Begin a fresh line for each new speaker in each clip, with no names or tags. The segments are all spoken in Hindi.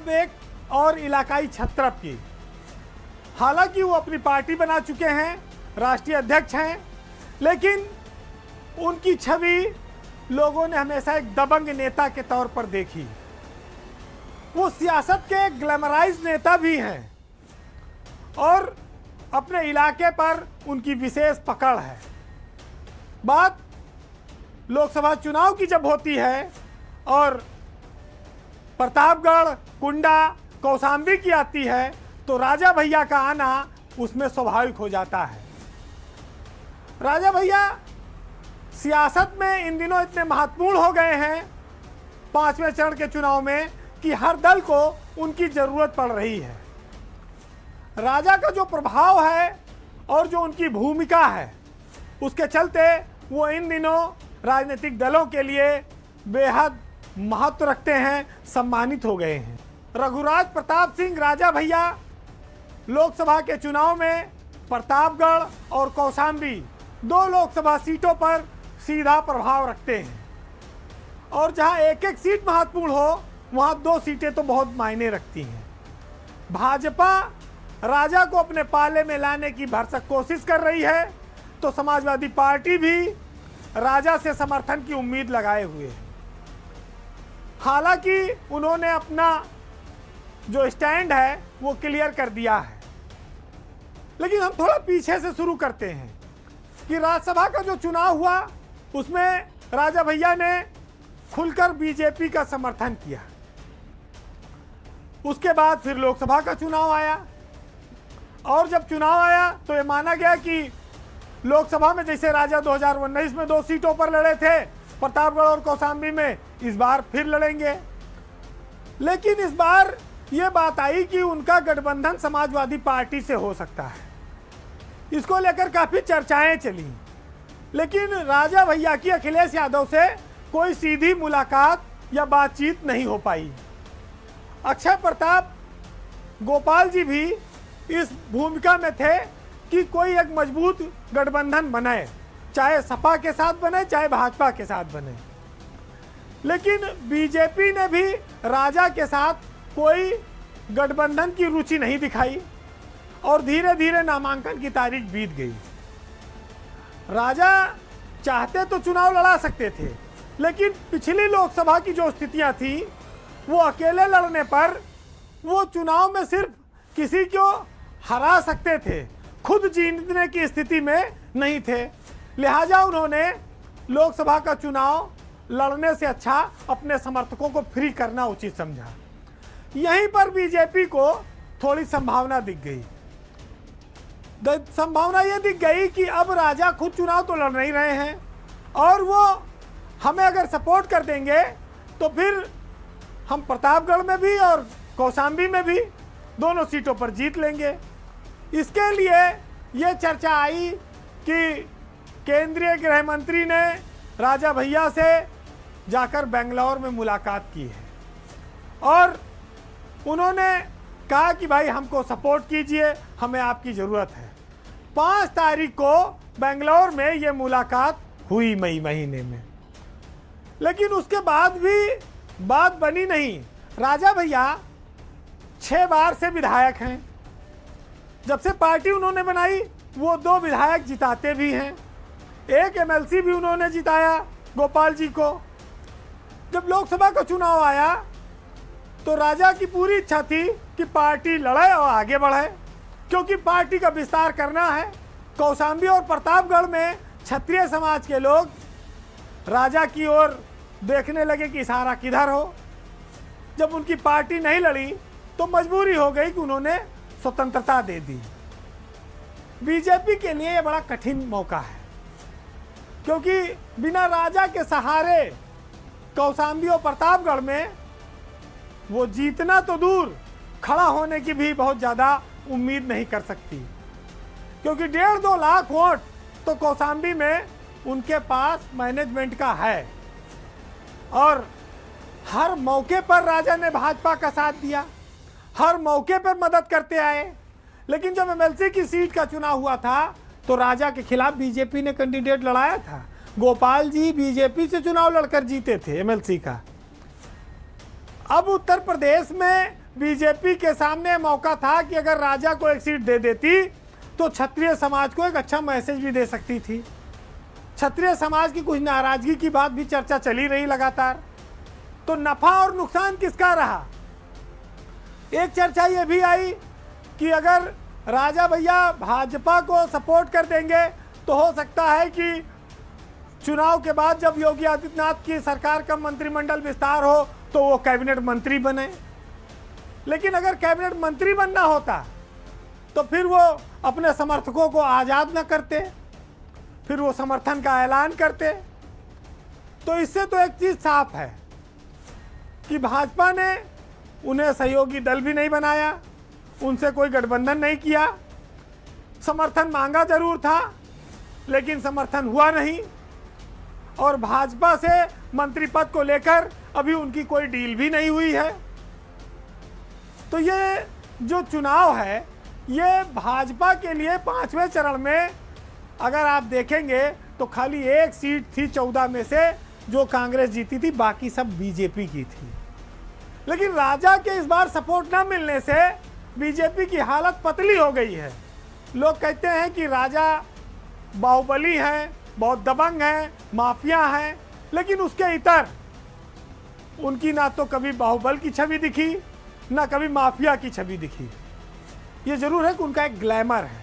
अब एक और इलाकाई छत्रप की। हालांकि वो अपनी पार्टी बना चुके हैं, राष्ट्रीय अध्यक्ष हैं, लेकिन उनकी छवि लोगों ने हमेशा एक दबंग नेता के तौर पर देखी। वो सियासत के ग्लैमराइज नेता भी हैं और अपने इलाके पर उनकी विशेष पकड़ है। बात लोकसभा चुनाव की जब होती है और प्रतापगढ़, कुंडा, कौशाम्बी की आती है तो राजा भैया का आना उसमें स्वाभाविक हो जाता है। राजा भैया सियासत में इन दिनों इतने महत्वपूर्ण हो गए हैं 5वें चरण के चुनाव में कि हर दल को उनकी ज़रूरत पड़ रही है। राजा का जो प्रभाव है और जो उनकी भूमिका है उसके चलते वो इन दिनों राजनीतिक दलों के लिए बेहद महत्व रखते हैं, सम्मानित हो गए हैं। रघुराज प्रताप सिंह राजा भैया लोकसभा के चुनाव में प्रतापगढ़ और कौशाम्बी 2 लोकसभा सीटों पर सीधा प्रभाव रखते हैं और जहां एक एक सीट महत्वपूर्ण हो वहां 2 सीटें तो बहुत मायने रखती हैं। भाजपा राजा को अपने पाले में लाने की भरसक कोशिश कर रही है तो समाजवादी पार्टी भी राजा से समर्थन की उम्मीद लगाए हुए है। हालांकि उन्होंने अपना जो स्टैंड है वो क्लियर कर दिया है, लेकिन हम थोड़ा पीछे से शुरू करते हैं कि राज्यसभा का जो चुनाव हुआ उसमें राजा भैया ने खुलकर बीजेपी का समर्थन किया। उसके बाद फिर लोकसभा का चुनाव आया और जब चुनाव आया तो ये माना गया कि लोकसभा में जैसे राजा 2019 में 2 सीटों पर लड़े थे, प्रतापगढ़ और कौशाम्बी में इस बार फिर लड़ेंगे। लेकिन इस बार ये बात आई कि उनका गठबंधन समाजवादी पार्टी से हो सकता है। इसको लेकर काफ़ी चर्चाएं चली, लेकिन राजा भैया की अखिलेश यादव से कोई सीधी मुलाकात या बातचीत नहीं हो पाई। अक्षय प्रताप गोपाल जी भी इस भूमिका में थे कि कोई एक मजबूत गठबंधन बने, चाहे सपा के साथ बने चाहे भाजपा के साथ बने। लेकिन बीजेपी ने भी राजा के साथ कोई गठबंधन की रुचि नहीं दिखाई और धीरे धीरे नामांकन की तारीख बीत गई। राजा चाहते तो चुनाव लड़ा सकते थे, लेकिन पिछली लोकसभा की जो स्थितियां थी वो अकेले लड़ने पर वो चुनाव में सिर्फ किसी को हरा सकते थे, खुद जीतने की स्थिति में नहीं थे। लिहाजा उन्होंने लोकसभा का चुनाव लड़ने से अच्छा अपने समर्थकों को फ्री करना उचित समझा। यहीं पर बीजेपी को थोड़ी संभावना दिख गई। संभावना ये दिख गई कि अब राजा खुद चुनाव तो लड़ नहीं रहे हैं और वो हमें अगर सपोर्ट कर देंगे तो फिर हम प्रतापगढ़ में भी और कौशाम्बी में भी दोनों सीटों पर जीत लेंगे। इसके लिए ये चर्चा आई कि केंद्रीय गृह मंत्री ने राजा भैया से जाकर बेंगलौर में मुलाकात की है और उन्होंने कहा कि भाई हमको सपोर्ट कीजिए, हमें आपकी ज़रूरत है। 5 तारीख को बेंगलौर में ये मुलाकात हुई मई महीने में, लेकिन उसके बाद भी बात बनी नहीं। राजा भैया 6 बार से विधायक हैं। जब से पार्टी उन्होंने बनाई वो 2 विधायक जिताते भी हैं, 1 एमएलसी भी उन्होंने जिताया गोपाल जी को। जब लोकसभा का चुनाव आया तो राजा की पूरी इच्छा थी कि पार्टी लड़े और आगे बढ़े, क्योंकि पार्टी का विस्तार करना है। कौशाम्बी और प्रतापगढ़ में क्षत्रिय समाज के लोग राजा की ओर देखने लगे कि इशारा किधर हो। जब उनकी पार्टी नहीं लड़ी तो मजबूरी हो गई कि उन्होंने स्वतंत्रता दे दी। बीजेपी के लिए यह बड़ा कठिन मौका है, क्योंकि बिना राजा के सहारे कौशाम्बी और प्रतापगढ़ में वो जीतना तो दूर, खड़ा होने की भी बहुत ज़्यादा उम्मीद नहीं कर सकती, क्योंकि 1.5-2 लाख वोट तो कौशाम्बी में उनके पास मैनेजमेंट का है और हर मौके पर राजा ने भाजपा का साथ दिया, हर मौके पर मदद करते आए। लेकिन जब एमएलसी की सीट का चुनाव हुआ था तो राजा के खिलाफ बीजेपी ने कैंडिडेट लड़ाया था। गोपाल जी बीजेपी से चुनाव लड़कर जीते थे एमएलसी का। अब उत्तर प्रदेश में बीजेपी के सामने मौका था कि अगर राजा को एक सीट दे देती तो क्षत्रिय समाज को एक अच्छा मैसेज भी दे सकती थी। क्षत्रिय समाज की कुछ नाराजगी की बात भी चर्चा चली रही लगातार। तो नफा और नुकसान किसका रहा? एक चर्चा ये भी आई कि अगर राजा भैया भाजपा को सपोर्ट कर देंगे तो हो सकता है कि चुनाव के बाद जब योगी आदित्यनाथ की सरकार का मंत्रिमंडल विस्तार हो तो वो कैबिनेट मंत्री बने। लेकिन अगर कैबिनेट मंत्री बनना होता तो फिर वो अपने समर्थकों को आज़ाद न करते, फिर वो समर्थन का ऐलान करते। तो इससे तो एक चीज़ साफ है कि भाजपा ने उन्हें सहयोगी दल भी नहीं बनाया, उनसे कोई गठबंधन नहीं किया। समर्थन मांगा जरूर था लेकिन समर्थन हुआ नहीं, और भाजपा से मंत्री पद को लेकर अभी उनकी कोई डील भी नहीं हुई है। तो ये जो चुनाव है ये भाजपा के लिए 5वें चरण में अगर आप देखेंगे तो खाली एक सीट थी 14 में से जो कांग्रेस जीती थी, बाकी सब बीजेपी की थी। लेकिन राजा के इस बार सपोर्ट न मिलने से बीजेपी की हालत पतली हो गई है। लोग कहते हैं कि राजा बाहुबली हैं, बहुत दबंग हैं, माफिया हैं, लेकिन उसके इतर उनकी ना तो कभी बाहुबल की छवि दिखी ना कभी माफिया की छवि दिखी। ये जरूर है कि उनका एक ग्लैमर है,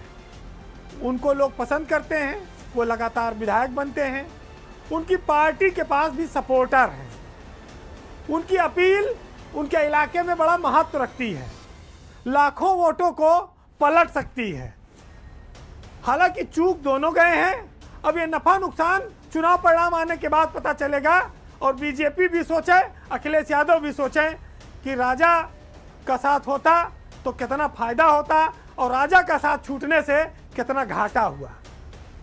उनको लोग पसंद करते हैं, वो लगातार विधायक बनते हैं, उनकी पार्टी के पास भी सपोर्टर हैं, उनकी अपील उनके इलाके में बड़ा महत्व रखती है, लाखों वोटों को पलट सकती है। हालांकि चूक दोनों गए हैं, अब ये नफा नुकसान चुनाव परिणाम आने के बाद पता चलेगा। और बीजेपी भी सोचे, अखिलेश यादव भी सोचे कि राजा का साथ होता तो कितना फायदा होता और राजा का साथ छूटने से कितना घाटा हुआ।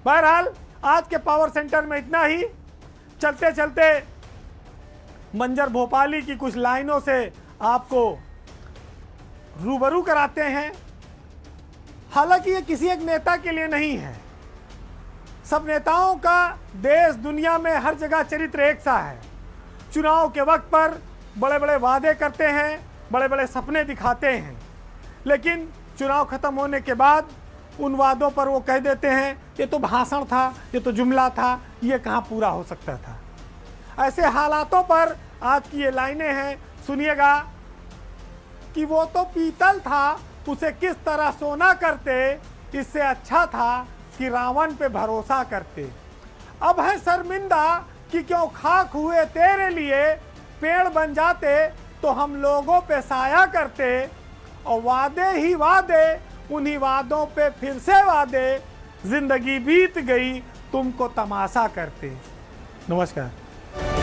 बहरहाल आज के पावर सेंटर में इतना ही। चलते चलते मंजर भोपाली की कुछ लाइनों से आपको रूबरू कराते हैं। हालांकि ये किसी एक नेता के लिए नहीं है, सब नेताओं का देश दुनिया में हर जगह चरित्र एक सा है। चुनाव के वक्त पर बड़े बड़े वादे करते हैं, बड़े बड़े सपने दिखाते हैं, लेकिन चुनाव खत्म होने के बाद उन वादों पर वो कह देते हैं ये तो भाषण था, ये तो जुमला था, ये कहाँ पूरा हो सकता था। ऐसे हालातों पर आज की ये लाइनें हैं, सुनिएगा कि वो तो पीतल था, उसे किस तरह सोना करते, इससे अच्छा था कि रावण पे भरोसा करते। अब है शर्मिंदा कि क्यों खाक हुए तेरे लिए, पेड़ बन जाते तो हम लोगों पे साया करते। और वादे ही वादे, उन्हीं वादों पे फिर से वादे, जिंदगी बीत गई तुमको तमाशा करते। नमस्कार।